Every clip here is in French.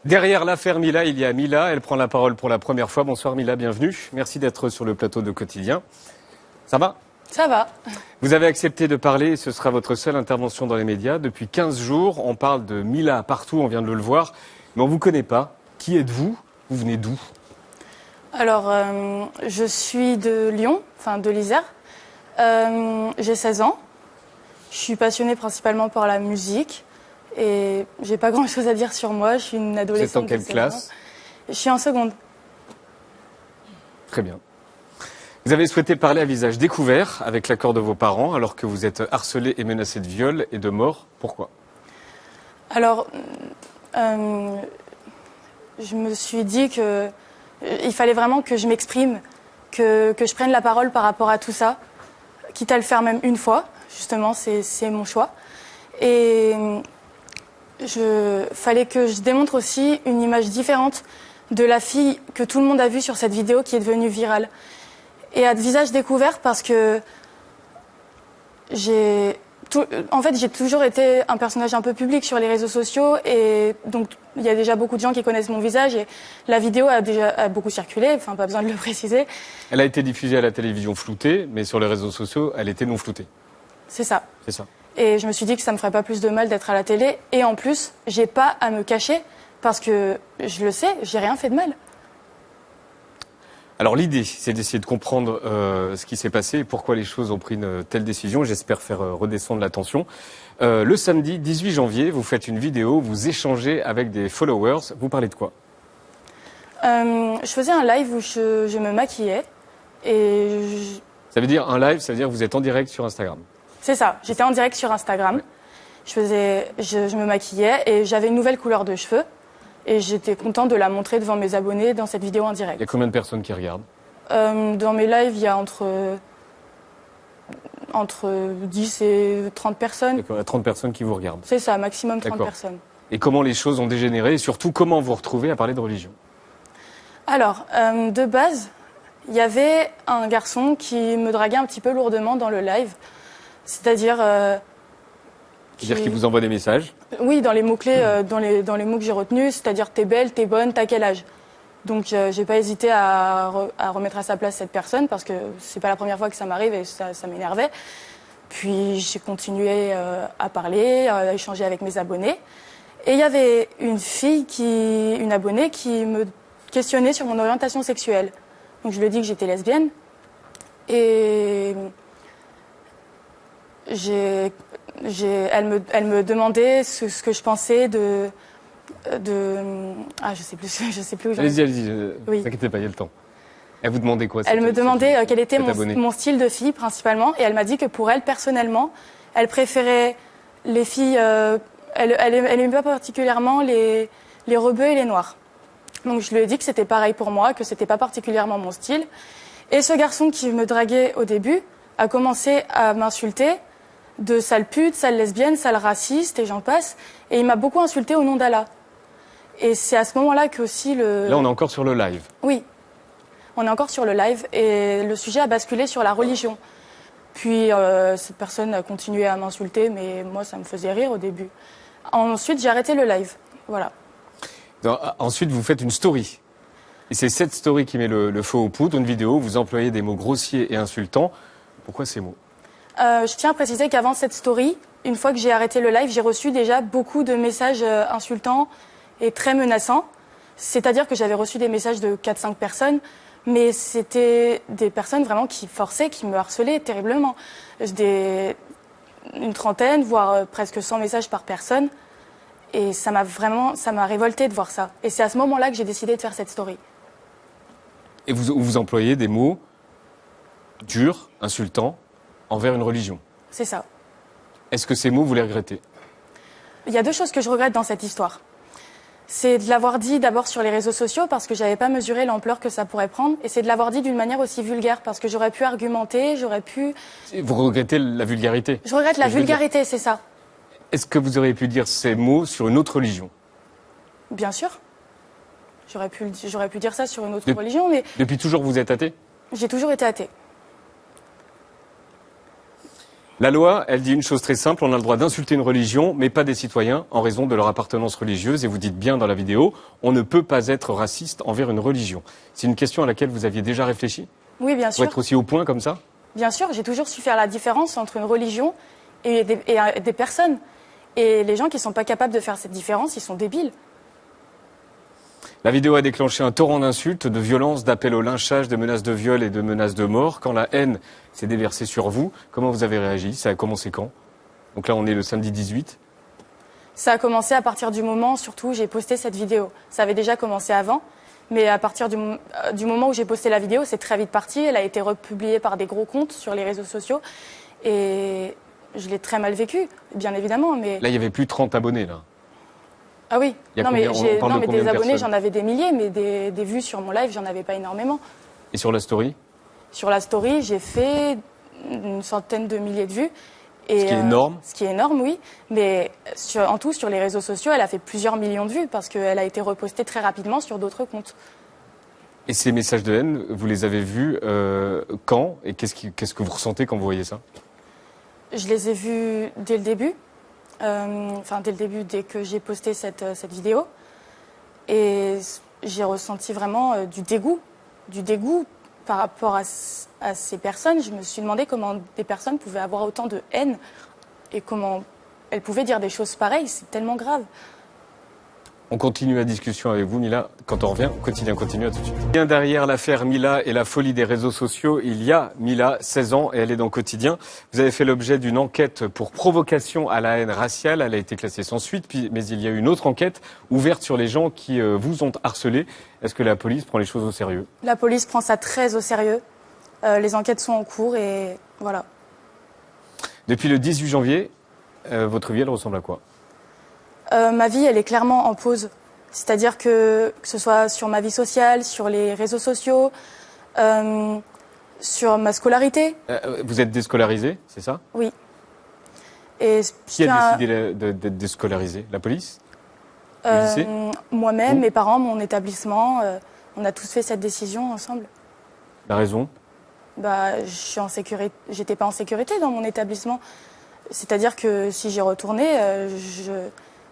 Derrière l'affaire Mila, il y a Mila. Elle prend la parole pour la première fois. Bonsoir Mila, bienvenue. Merci d'être sur le plateau de Quotidien. Ça va ? Ça va. Vous avez accepté de parler et ce sera votre seule intervention dans les médias. Depuis 15 jours, on parle de Mila partout, on vient de le voir. Mais on ne vous connaît pas. Qui êtes-vous ? Vous venez d'où ? Alors, je suis de Lyon, enfin de l'Isère. J'ai 16 ans. Je suis passionnée principalement par la musique. Et j'ai pas grand-chose à dire sur moi. Je suis une adolescente. Vous êtes en quelle classe ? Je suis en seconde. Très bien. Vous avez souhaité parler à visage découvert avec l'accord de vos parents alors que vous êtes harcelée et menacée de viol et de mort. Pourquoi ? Alors, je me suis dit que il fallait vraiment que je m'exprime, que je prenne la parole par rapport à tout ça, quitte à le faire même une fois. Justement, c'est mon choix. Et fallait que je démontre aussi une image différente de la fille que tout le monde a vue sur cette vidéo qui est devenue virale. Et à visage découvert parce que j'ai toujours été un personnage un peu public sur les réseaux sociaux et donc il y a déjà beaucoup de gens qui connaissent mon visage et la vidéo a beaucoup circulé, enfin pas besoin de le préciser. Elle a été diffusée à la télévision floutée, mais sur les réseaux sociaux, elle était non floutée. C'est ça. C'est ça. Et je me suis dit que ça me ferait pas plus de mal d'être à la télé et en plus, j'ai pas à me cacher parce que je le sais, j'ai rien fait de mal. Alors l'idée, c'est d'essayer de comprendre ce qui s'est passé et pourquoi les choses ont pris une telle décision. J'espère faire redescendre la tension. Le samedi 18 janvier, vous faites une vidéo, vous échangez avec des followers. Vous parlez de quoi ? Je faisais un live où je me maquillais et Ça veut dire un live, ça veut dire que vous êtes en direct sur Instagram. C'est ça, j'étais en direct sur Instagram. Ouais. Je me maquillais et j'avais une nouvelle couleur de cheveux. Et j'étais contente de la montrer devant mes abonnés dans cette vidéo en direct. Il y a combien de personnes qui regardent ? Dans mes lives, il y a entre 10 et 30 personnes. D'accord, il y a 30 personnes qui vous regardent. C'est ça, maximum 30 personnes. Et comment les choses ont dégénéré et surtout comment vous retrouvez à parler de religion ? Alors, de base, il y avait un garçon qui me draguait un petit peu lourdement dans le live. C'est-à-dire... C'est-à-dire qu'il vous envoie des messages ? Oui, dans les mots-clés, dans les mots que j'ai retenus, c'est-à-dire t'es belle, t'es bonne, t'as quel âge ? Donc j'ai pas hésité à remettre à sa place cette personne parce que c'est pas la première fois que ça m'arrive et ça m'énervait. Puis j'ai continué à parler, à échanger avec mes abonnés. Et il y avait une abonnée qui me questionnait sur mon orientation sexuelle. Donc je lui ai dit que j'étais lesbienne. Et elle me demandait ce que je pensais je sais plus où j'en Allez-y, Oui. Ne vous inquiétez pas, il y a le temps. Elle vous demandait quoi ? Elle me demandait quel était mon style de fille principalement, et elle m'a dit que pour elle, personnellement, elle préférait les filles, elle aimait pas particulièrement les rebeux et les noirs. Donc je lui ai dit que c'était pareil pour moi, que c'était pas particulièrement mon style. Et ce garçon qui me draguait au début a commencé à m'insulter de sale pute, sale lesbienne, sale raciste, et j'en passe. Et il m'a beaucoup insulté au nom d'Allah. Et c'est à ce moment-là que aussi Là, on est encore sur le live. Oui, on est encore sur le live, et le sujet a basculé sur la religion. Puis cette personne a continué à m'insulter, mais moi, ça me faisait rire au début. Ensuite, j'ai arrêté le live, voilà. Donc, ensuite, vous faites une story. Et c'est cette story qui met le feu aux poudres, une vidéo où vous employez des mots grossiers et insultants. Pourquoi ces mots ? Je tiens à préciser qu'avant cette story, une fois que j'ai arrêté le live, j'ai reçu déjà beaucoup de messages insultants et très menaçants. C'est-à-dire que j'avais reçu des messages de 4-5 personnes, mais c'était des personnes vraiment qui forçaient, qui me harcelaient terriblement. Une trentaine, voire presque 100 messages par personne. Et ça m'a révoltée de voir ça. Et c'est à ce moment-là que j'ai décidé de faire cette story. Et vous employez des mots durs, insultants, envers une religion. C'est ça. Est-ce que ces mots, vous les regrettez ? Il y a deux choses que je regrette dans cette histoire. C'est de l'avoir dit d'abord sur les réseaux sociaux parce que j'avais pas mesuré l'ampleur que ça pourrait prendre. Et c'est de l'avoir dit d'une manière aussi vulgaire parce que j'aurais pu argumenter, Vous regrettez la vulgarité ? Je regrette la vulgarité, c'est ça. Est-ce que vous auriez pu dire ces mots sur une autre religion ? Bien sûr. J'aurais pu dire ça sur une autre religion, mais... Depuis toujours, vous êtes athée ? J'ai toujours été athée. La loi, elle dit une chose très simple, on a le droit d'insulter une religion, mais pas des citoyens, en raison de leur appartenance religieuse. Et vous dites bien dans la vidéo, on ne peut pas être raciste envers une religion. C'est une question à laquelle vous aviez déjà réfléchi? Oui, bien sûr. Pour être aussi au point comme ça? Bien sûr, j'ai toujours su faire la différence entre une religion et des personnes. Et les gens qui ne sont pas capables de faire cette différence, ils sont débiles. La vidéo a déclenché un torrent d'insultes, de violences, d'appels au lynchage, de menaces de viol et de menaces de mort. Quand la haine s'est déversée sur vous, comment vous avez réagi? Ça a commencé quand? Donc là, on est le samedi 18. Ça a commencé à partir du moment, surtout, où j'ai posté cette vidéo. Ça avait déjà commencé avant, mais à partir du moment où j'ai posté la vidéo, c'est très vite parti. Elle a été republiée par des gros comptes sur les réseaux sociaux. Et je l'ai très mal vécu, bien évidemment. Mais... Là, il y avait plus de 30 abonnés, là. Ah oui, non mais des abonnés, j'en avais des milliers, mais des vues sur mon live, j'en avais pas énormément. Et sur la story? Sur la story, j'ai fait une centaine de milliers de vues. Et, ce qui est énorme. Ce qui est énorme, oui. Mais en tout, sur les réseaux sociaux, elle a fait plusieurs millions de vues parce qu'elle a été repostée très rapidement sur d'autres comptes. Et ces messages de haine, vous les avez vus quand? Et qu'est-ce que vous ressentez quand vous voyez ça? Je les ai vus dès le début. Dès le début, dès que j'ai posté cette vidéo. Et j'ai ressenti vraiment du dégoût par rapport à ces personnes. Je me suis demandé comment des personnes pouvaient avoir autant de haine et comment elles pouvaient dire des choses pareilles. C'est tellement grave. On continue la discussion avec vous, Mila. Quand on revient, Quotidien continue, à tout de suite. Bien derrière l'affaire Mila et la folie des réseaux sociaux, il y a Mila, 16 ans, et elle est dans Quotidien. Vous avez fait l'objet d'une enquête pour provocation à la haine raciale. Elle a été classée sans suite, mais il y a eu une autre enquête ouverte sur les gens qui vous ont harcelé. Est-ce que la police prend les choses au sérieux? La police prend ça très au sérieux. Les enquêtes sont en cours et voilà. Depuis le 18 janvier, votre vie, elle ressemble à quoi? Ma vie, elle est clairement en pause. C'est-à-dire que ce soit sur ma vie sociale, sur les réseaux sociaux, sur ma scolarité. Vous êtes déscolarisé, c'est ça? Oui. Et qui a décidé d'être déscolarisé? La police? Moi-même, mes parents, mon établissement. On a tous fait cette décision ensemble. La raison? Je suis en sécurité. J'étais pas en sécurité dans mon établissement. C'est-à-dire que si j'y retournais,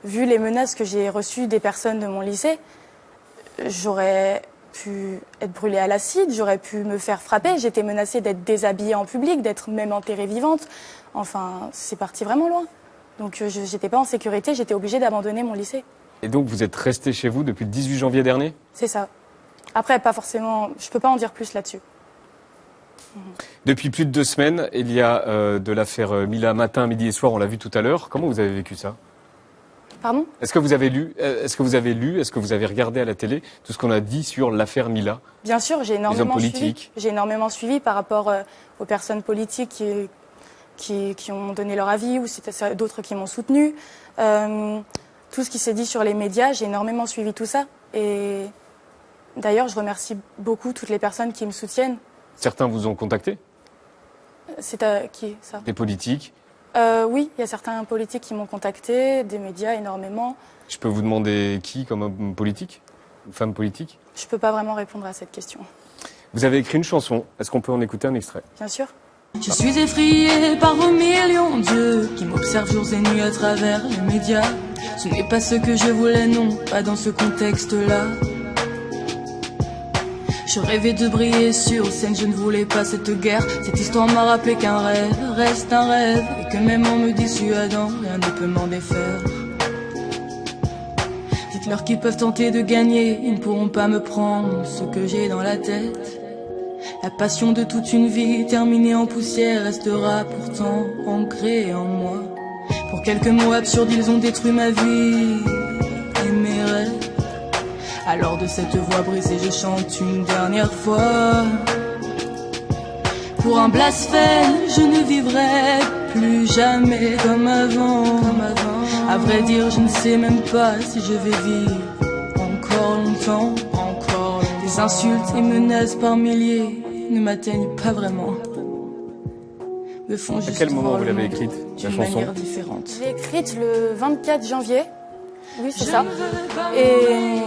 vu les menaces que j'ai reçues des personnes de mon lycée, j'aurais pu être brûlée à l'acide, j'aurais pu me faire frapper. J'étais menacée d'être déshabillée en public, d'être même enterrée vivante. Enfin, c'est parti vraiment loin. Donc, j'étais pas en sécurité, j'étais obligée d'abandonner mon lycée. Et donc, vous êtes restée chez vous depuis le 18 janvier dernier? C'est ça. Après, pas forcément... Je peux pas en dire plus là-dessus. Depuis plus de 2 semaines, il y a de l'affaire Mila matin, midi et soir, on l'a vu tout à l'heure. Comment vous avez vécu ça? Pardon? Est-ce que vous avez lu, est-ce que vous avez regardé à la télé tout ce qu'on a dit sur l'affaire Mila? Bien sûr, j'ai énormément suivi. J'ai énormément suivi par rapport aux personnes politiques qui ont donné leur avis ou c'était d'autres qui m'ont soutenu. Tout ce qui s'est dit sur les médias, j'ai énormément suivi tout ça. Et d'ailleurs, je remercie beaucoup toutes les personnes qui me soutiennent. Certains vous ont contacté? C'est à qui, ça? Des politiques? Oui, il y a certains politiques qui m'ont contacté, des médias énormément. Je peux vous demander qui comme homme politique? Une femme politique? Je ne peux pas vraiment répondre à cette question. Vous avez écrit une chanson. Est-ce qu'on peut en écouter un extrait? Bien sûr. Je suis effrayée par vos millions d'yeux qui m'observent jour et nuit à travers les médias. Ce n'est pas ce que je voulais, non, pas dans ce contexte-là. Je rêvais de briller sur scène, je ne voulais pas cette guerre. Cette histoire m'a rappelé qu'un rêve reste un rêve et que même en me dissuadant, rien ne peut m'en défaire. Dites-leur qu'ils peuvent tenter de gagner, ils ne pourront pas me prendre ce que j'ai dans la tête. La passion de toute une vie terminée en poussière restera pourtant ancrée en moi. Pour quelques mots absurdes, ils ont détruit ma vie et mes rêves. Alors de cette voix brisée, je chante une dernière fois. Pour un blasphème, je ne vivrai plus jamais comme avant. À vrai dire, je ne sais même pas si je vais vivre encore longtemps. Des insultes et menaces par milliers ne m'atteignent pas vraiment. Me font à juste quel moment voir vous le l'avez monde écrite, la d'une chanson? manière différente. Je l'ai écrite le 24 janvier. Oui, c'est ça. Et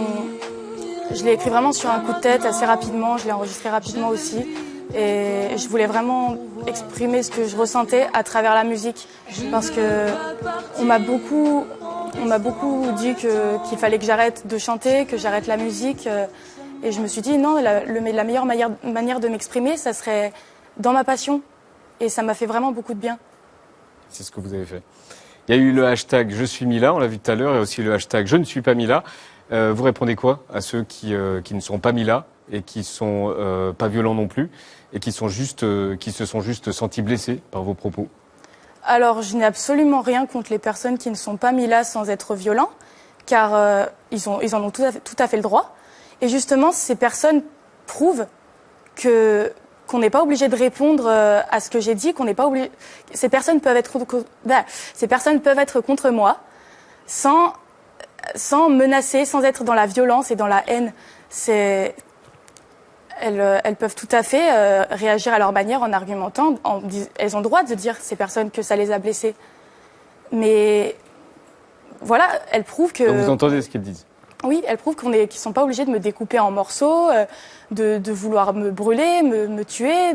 je l'ai écrit vraiment sur un coup de tête, assez rapidement. Je l'ai enregistré rapidement aussi. Et je voulais vraiment exprimer ce que je ressentais à travers la musique. Parce que on m'a beaucoup dit qu'il fallait que j'arrête de chanter, que j'arrête la musique. Et je me suis dit non, la meilleure manière de m'exprimer, ça serait dans ma passion. Et ça m'a fait vraiment beaucoup de bien. C'est ce que vous avez fait. Il y a eu le hashtag Je suis Mila, on l'a vu tout à l'heure, et aussi le hashtag Je ne suis pas Mila. Vous répondez quoi à ceux qui ne sont pas Mila et qui sont pas violents non plus et qui se sont juste sentis blessés par vos propos? Alors, je n'ai absolument rien contre les personnes qui ne sont pas Mila sans être violents, car ils en ont tout à fait le droit. Et justement, ces personnes prouvent qu'on n'est pas obligé de répondre à ce que j'ai dit, qu'on n'est pas obligé. Ces personnes peuvent être contre moi sans menacer, sans être dans la violence et dans la haine. Elles peuvent tout à fait réagir à leur manière en argumentant. Elles ont le droit de dire, ces personnes, que ça les a blessées. Mais voilà, elles prouvent que... Donc vous entendez ce qu'elles disent? Oui, elles prouvent qu'ils ne sont pas obligés de me découper en morceaux, de vouloir me brûler, me tuer.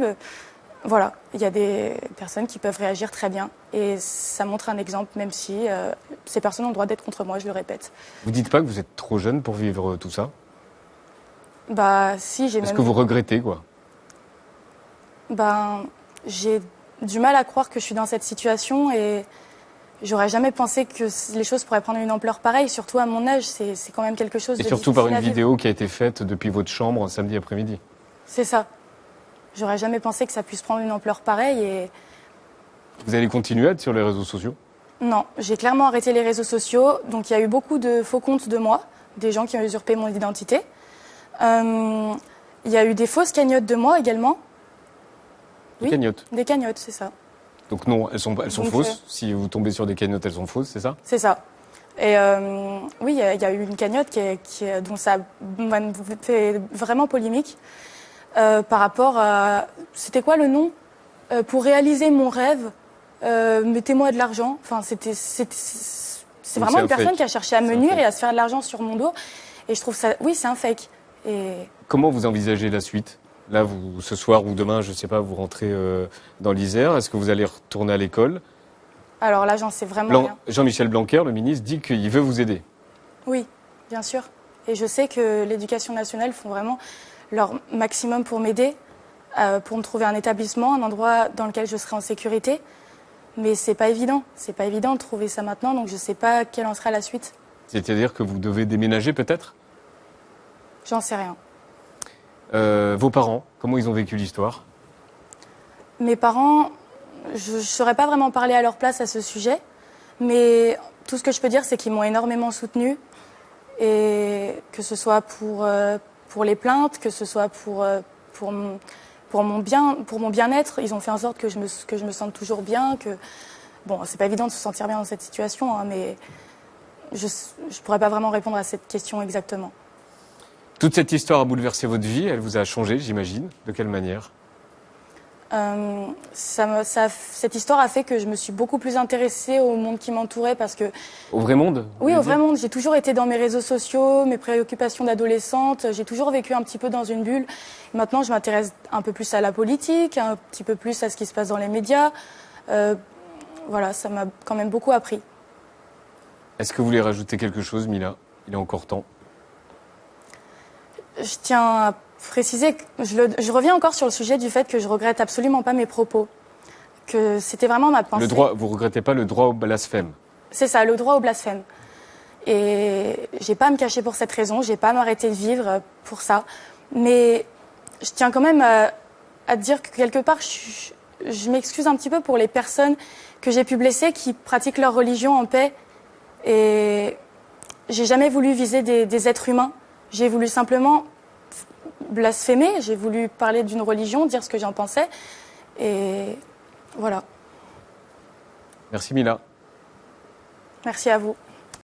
Voilà, il y a des personnes qui peuvent réagir très bien. Et ça montre un exemple, même si ces personnes ont le droit d'être contre moi, je le répète. Vous dites pas que vous êtes trop jeune pour vivre tout ça? Bah si, j'ai même... Est-ce que vous regrettez, quoi? Ben, j'ai du mal à croire que je suis dans cette situation et j'aurais jamais pensé que les choses pourraient prendre une ampleur pareille, surtout à mon âge, c'est quand même quelque chose de difficile. Et surtout par une vidéo qui a été faite depuis votre chambre samedi après-midi. C'est ça. J'aurais jamais pensé que ça puisse prendre une ampleur pareille et... Vous allez continuer à être sur les réseaux sociaux? Non, j'ai clairement arrêté les réseaux sociaux. Donc il y a eu beaucoup de faux comptes de moi, des gens qui ont usurpé mon identité. Il y a eu des fausses cagnottes de moi également. Des cagnottes? Des cagnottes, c'est ça. Donc non, elles sont fausses. Si vous tombez sur des cagnottes, elles sont fausses, c'est ça? C'est ça. Et oui, il y a eu une cagnotte dont ça m'a fait vraiment polémique par rapport à... C'était quoi le nom? Pour réaliser mon rêve, mettez-moi de l'argent. Enfin, c'est vraiment une personne qui a cherché à me nuire et à se faire de l'argent sur mon dos. Et je trouve ça... Oui, c'est un fake. Et... Comment vous envisagez la suite? Là, ce soir ou demain, je ne sais pas, vous rentrez dans l'Isère. Est-ce que vous allez retourner à l'école? Alors là, j'en sais vraiment rien. Jean-Michel Blanquer, le ministre, dit qu'il veut vous aider. Oui, bien sûr. Et je sais que l'Éducation nationale font vraiment leur maximum pour m'aider, pour me trouver un établissement, un endroit dans lequel je serai en sécurité. Mais c'est pas évident. C'est pas évident de trouver ça maintenant, donc je ne sais pas quelle en sera la suite. C'est-à-dire que vous devez déménager peut-être? J'en sais rien. Vos parents, comment ils ont vécu l'histoire? Mes parents, je ne saurais pas vraiment parler à leur place à ce sujet, mais tout ce que je peux dire, c'est qu'ils m'ont énormément soutenue, et que ce soit pour les plaintes, que ce soit pour mon bien-être, ils ont fait en sorte que je me sente toujours bien, que bon, c'est pas évident de se sentir bien dans cette situation, hein, mais je pourrais pas vraiment répondre à cette question exactement. Toute cette histoire a bouleversé votre vie, elle vous a changé, j'imagine. De quelle manière? Cette histoire a fait que je me suis beaucoup plus intéressée au monde qui m'entourait parce que... Au vrai monde? Oui, au vrai monde. J'ai toujours été dans mes réseaux sociaux, mes préoccupations d'adolescente. J'ai toujours vécu un petit peu dans une bulle. Maintenant, je m'intéresse un peu plus à la politique, un petit peu plus à ce qui se passe dans les médias. Voilà, ça m'a quand même beaucoup appris. Est-ce que vous voulez rajouter quelque chose, Mila? Il est encore temps. Je tiens à préciser que je reviens encore sur le sujet du fait que je regrette absolument pas mes propos. Que c'était vraiment ma pensée. Vous regrettez pas le droit au blasphème? C'est ça, le droit au blasphème. Et j'ai pas à me cacher pour cette raison, j'ai pas à m'arrêter de vivre pour ça. Mais je tiens quand même à dire que quelque part, je m'excuse un petit peu pour les personnes que j'ai pu blesser qui pratiquent leur religion en paix. Et j'ai jamais voulu viser des êtres humains. J'ai voulu simplement blasphémer, j'ai voulu parler d'une religion, dire ce que j'en pensais, et voilà. Merci Mila. Merci à vous.